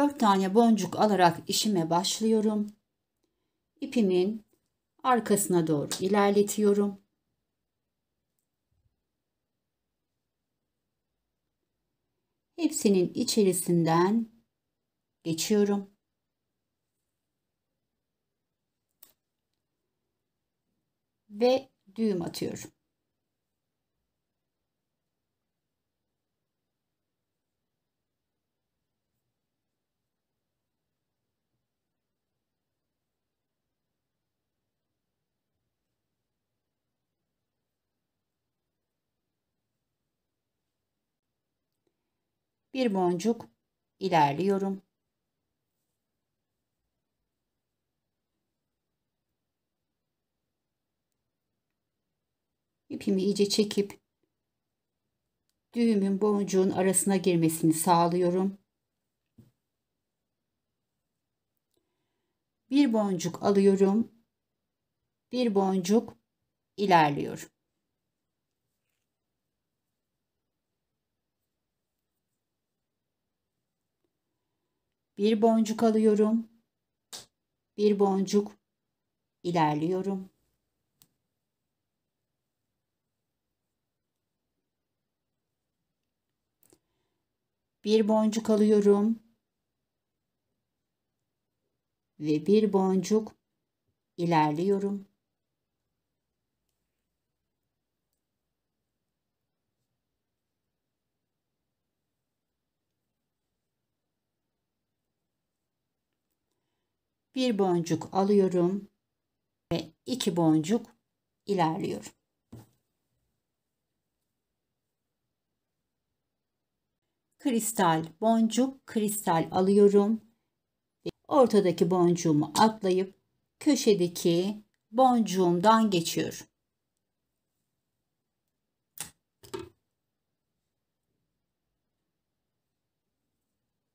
Dört tane boncuk alarak işime başlıyorum. İpimin arkasına doğru ilerletiyorum. Hepsinin içerisinden geçiyorum. Ve düğüm atıyorum. Bir boncuk ilerliyorum. İpimi iyice çekip düğümün boncuğun arasına girmesini sağlıyorum. Bir boncuk alıyorum. Bir boncuk ilerliyorum. Bir boncuk alıyorum. Bir boncuk ilerliyorum. Bir boncuk alıyorum. Ve bir boncuk ilerliyorum. Bir boncuk alıyorum ve iki boncuk ilerliyorum. Kristal alıyorum. Ortadaki boncuğumu atlayıp köşedeki boncuğumdan geçiyorum.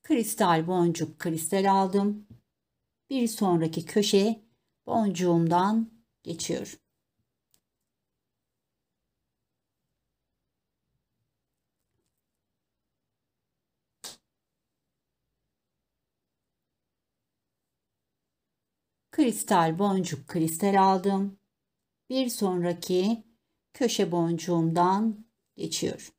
Kristal aldım. Bir sonraki köşe boncuğumdan geçiyorum. Kristal aldım. Bir sonraki köşe boncuğumdan geçiyorum.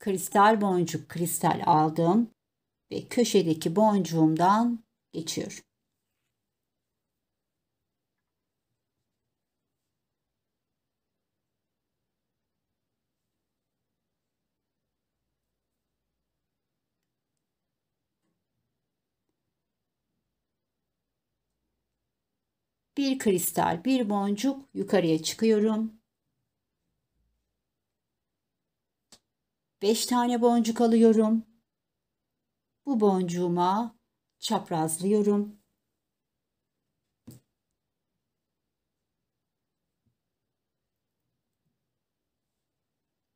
Kristal aldım ve köşedeki boncuğumdan geçiyorum. Bir kristal, bir boncuk yukarıya çıkıyorum. 5 tane boncuk alıyorum. Bu boncuğuma çaprazlıyorum.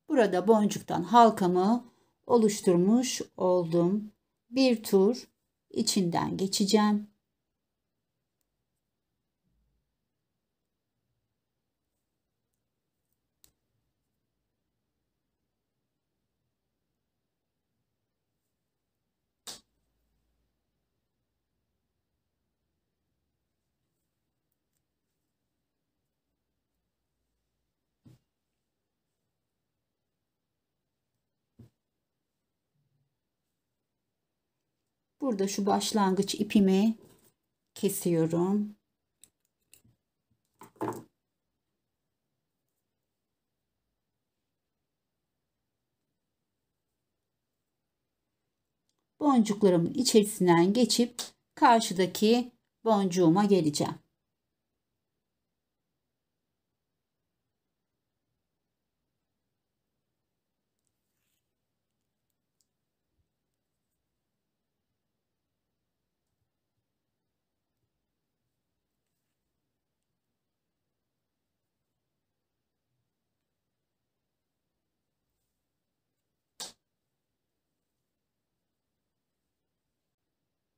Burada boncuktan halkamı oluşturmuş oldum. Bir tur içinden geçeceğim. Burada şu başlangıç ipimi kesiyorum. Boncuklarımın içerisinden geçip karşıdaki boncuğuma geleceğim.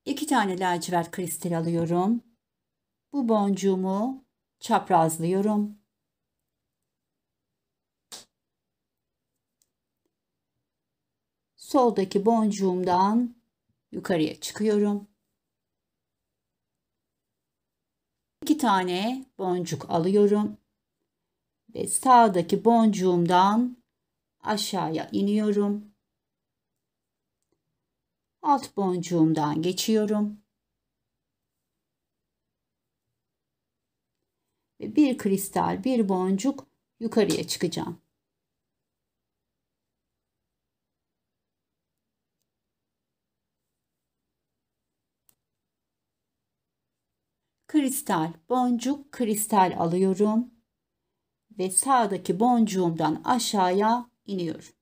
İki tane lacivert kristal alıyorum. Bu boncuğumu çaprazlıyorum. Soldaki boncuğumdan yukarıya çıkıyorum. İki tane boncuk alıyorum ve sağdaki boncuğumdan aşağıya iniyorum. Alt boncuğumdan geçiyorum. Ve bir kristal, bir boncuk yukarıya çıkacağım. Kristal, boncuk, kristal alıyorum ve sağdaki boncuğumdan aşağıya iniyorum.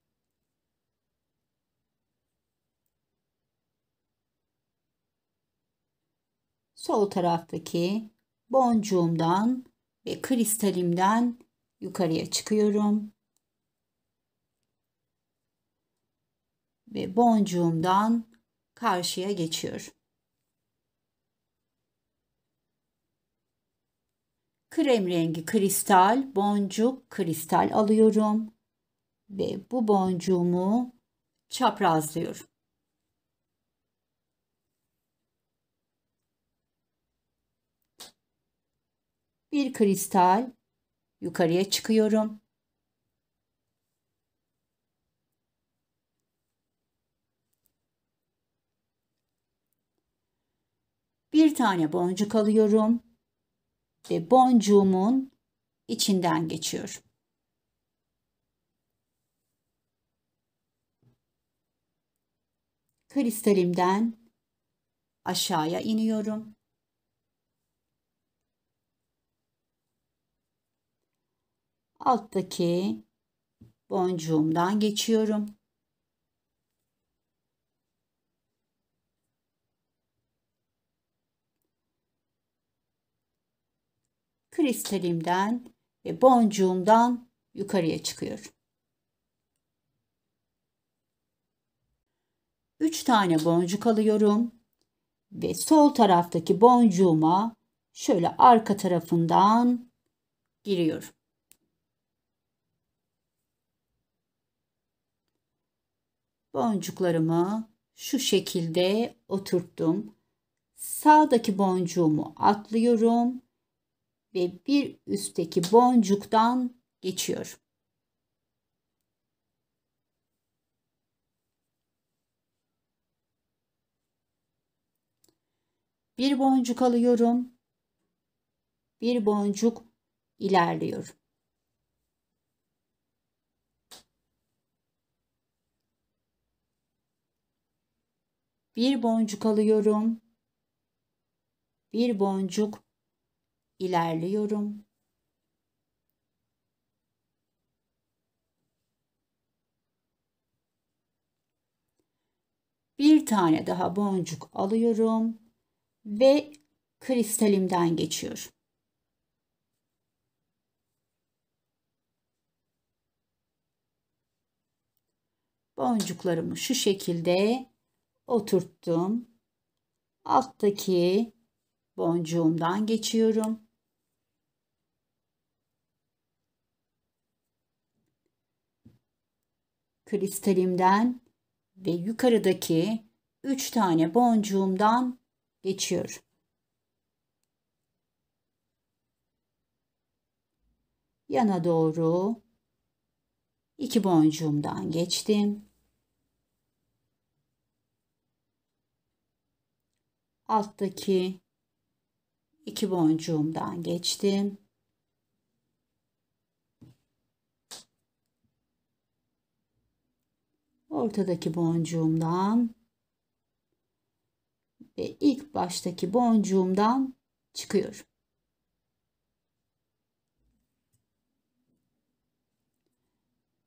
Sol taraftaki boncuğumdan ve kristalimden yukarıya çıkıyorum. Ve boncuğumdan karşıya geçiyorum. Krem rengi kristal, boncuk, kristal alıyorum ve bu boncuğumu çaprazlıyorum. Bir kristal yukarıya çıkıyorum. Bir tane boncuk alıyorum ve boncuğumun içinden geçiyorum. Kristalimden aşağıya iniyorum. Alttaki boncuğumdan geçiyorum. Kristalimden ve boncuğumdan yukarıya çıkıyorum. 3 tane boncuk alıyorum ve sol taraftaki boncuğuma şöyle arka tarafından giriyorum. Boncuklarımı şu şekilde oturttum. Sağdaki boncuğumu atlıyorum ve bir üstteki boncuktan geçiyorum. Bir boncuk alıyorum. Bir boncuk ilerliyorum. Bir boncuk alıyorum. Bir boncuk ilerliyorum. Bir tane daha boncuk alıyorum ve kristalimden geçiyorum. Boncuklarımı şu şekilde oturttum. Alttaki boncuğumdan geçiyorum. Kristalimden ve yukarıdaki 3 tane boncuğumdan geçiyorum. Yana doğru 2 boncuğumdan geçtim. Alttaki 2 boncuğumdan geçtim. Ortadaki boncuğumdan ve ilk baştaki boncuğumdan çıkıyorum.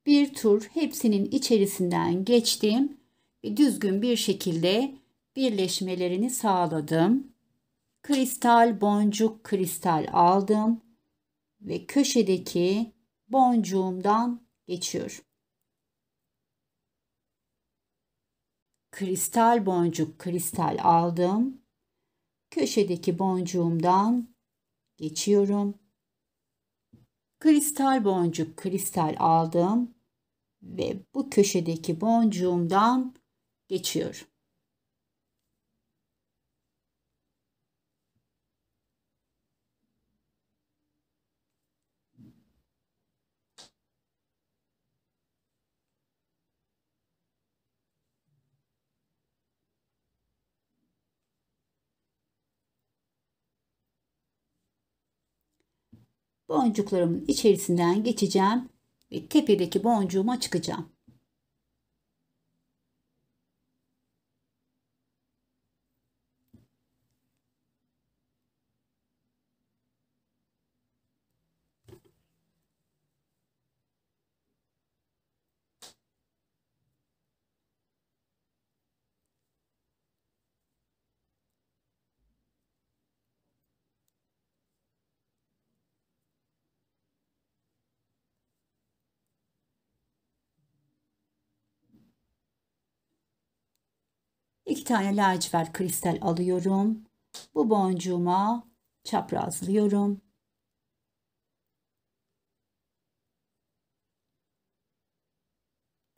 Bir tur hepsinin içerisinden geçtim ve düzgün bir şekilde birleşmelerini sağladım. Kristal boncuk kristal aldım ve köşedeki boncuğumdan geçiyorum. Kristal boncuk kristal aldım. Köşedeki boncuğumdan geçiyorum. Kristal boncuk kristal aldım ve bu köşedeki boncuğumdan geçiyorum. Boncuklarımın içerisinden geçeceğim ve tepedeki boncuğuma çıkacağım. İki tane lacivert kristal alıyorum. Bu boncuğuma çaprazlıyorum.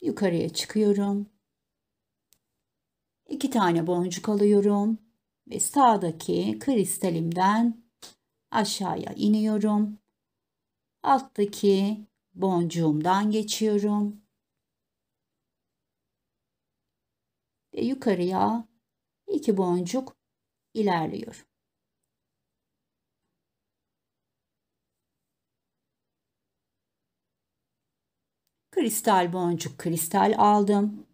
Yukarıya çıkıyorum. İki tane boncuk alıyorum ve sağdaki kristalimden aşağıya iniyorum. Alttaki boncuğumdan geçiyorum. Ve yukarıya 2 boncuk ilerliyor. Kristal boncuk kristal aldım.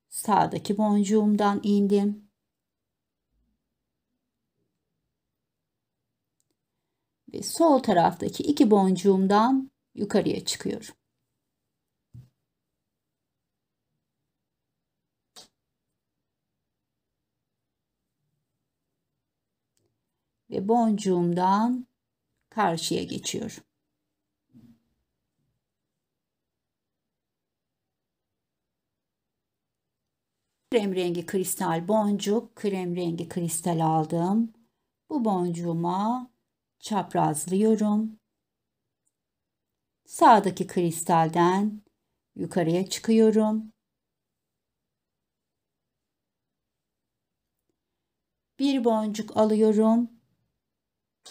Sağdaki boncuğumdan indim. Ve sol taraftaki 2 boncuğumdan yukarıya çıkıyorum. Ve boncuğumdan karşıya geçiyorum. Krem rengi kristal boncuk, krem rengi kristal aldım. Bu boncuğuma çaprazlıyorum. Sağdaki kristalden yukarıya çıkıyorum. Bir boncuk alıyorum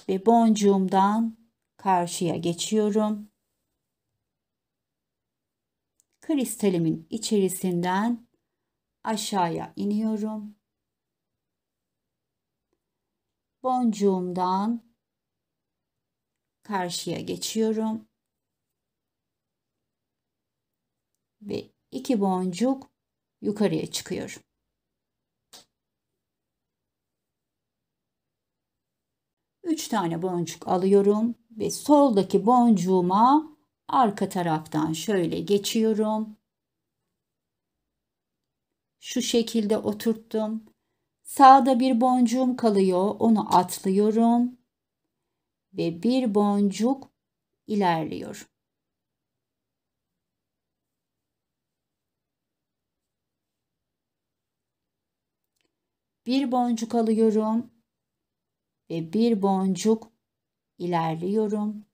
ve boncuğumdan karşıya geçiyorum. Kristalimin içerisinden aşağıya iniyorum. Boncuğumdan karşıya geçiyorum. Ve 2 boncuk yukarıya çıkıyorum. 3 tane boncuk alıyorum ve soldaki boncuğuma arka taraftan şöyle geçiyorum. Şu şekilde oturttum. Sağda bir boncuğum kalıyor. Onu atlıyorum ve bir boncuk ilerliyorum. Bir boncuk alıyorum ve bir boncuk ilerliyorum.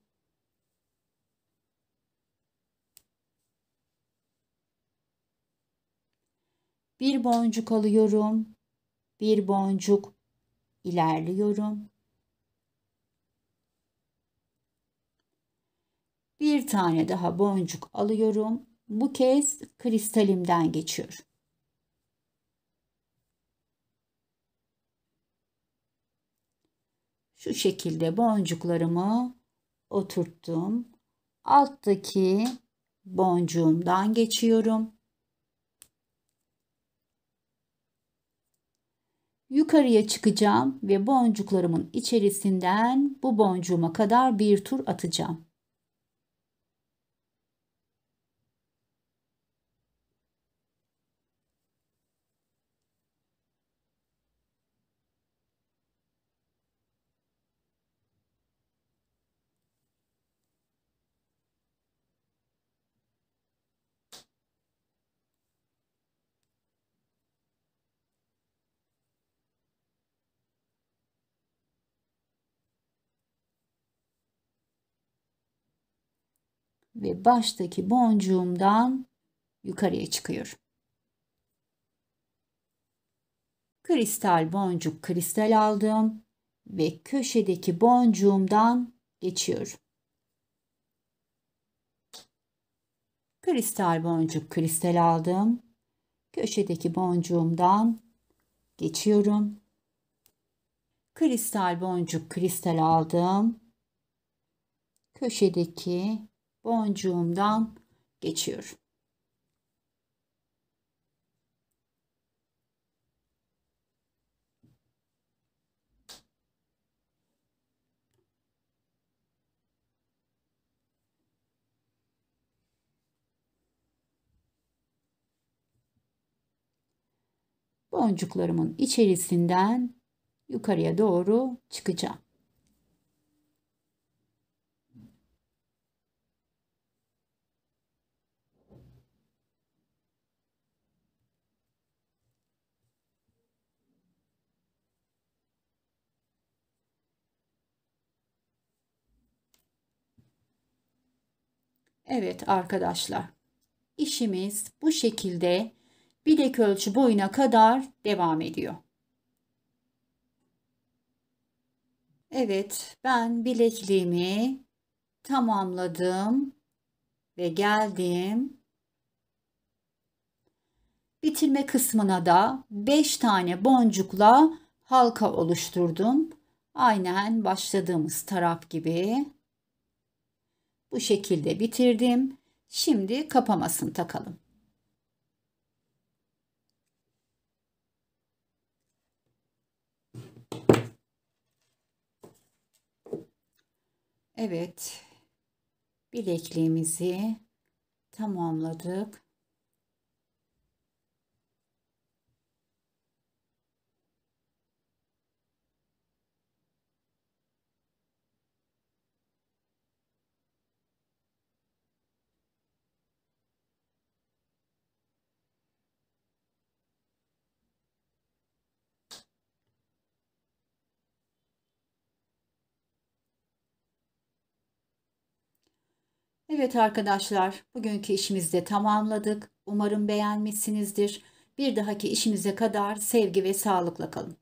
Bir boncuk alıyorum, bir boncuk ilerliyorum. Bir tane daha boncuk alıyorum. Bu kez kristalimden geçiyorum. Şu şekilde boncuklarımı oturttum. Alttaki boncuğumdan geçiyorum. Yukarıya çıkacağım ve boncuklarımın içerisinden bu boncuğuma kadar bir tur atacağım. Ve baştaki boncuğumdan yukarıya çıkıyorum. Kristal boncuk kristal aldım ve köşedeki boncuğumdan geçiyorum. Kristal boncuk kristal aldım. Köşedeki boncuğumdan geçiyorum. Kristal boncuk kristal aldım. Köşedeki boncuğumdan geçiyorum. Boncuklarımın içerisinden yukarıya doğru çıkacağım. Evet arkadaşlar, işimiz bu şekilde bilek ölçü boyuna kadar devam ediyor. Evet, ben bilekliğimi tamamladım ve geldim. Bitirme kısmına da 5 tane boncukla halka oluşturdum. Aynen başladığımız taraf gibi. Bu şekilde bitirdim. Şimdi kapamasını takalım. Evet, bilekliğimizi tamamladık. Evet arkadaşlar, bugünkü işimizi de tamamladık. Umarım beğenmişsinizdir. Bir dahaki işimize kadar sevgi ve sağlıkla kalın.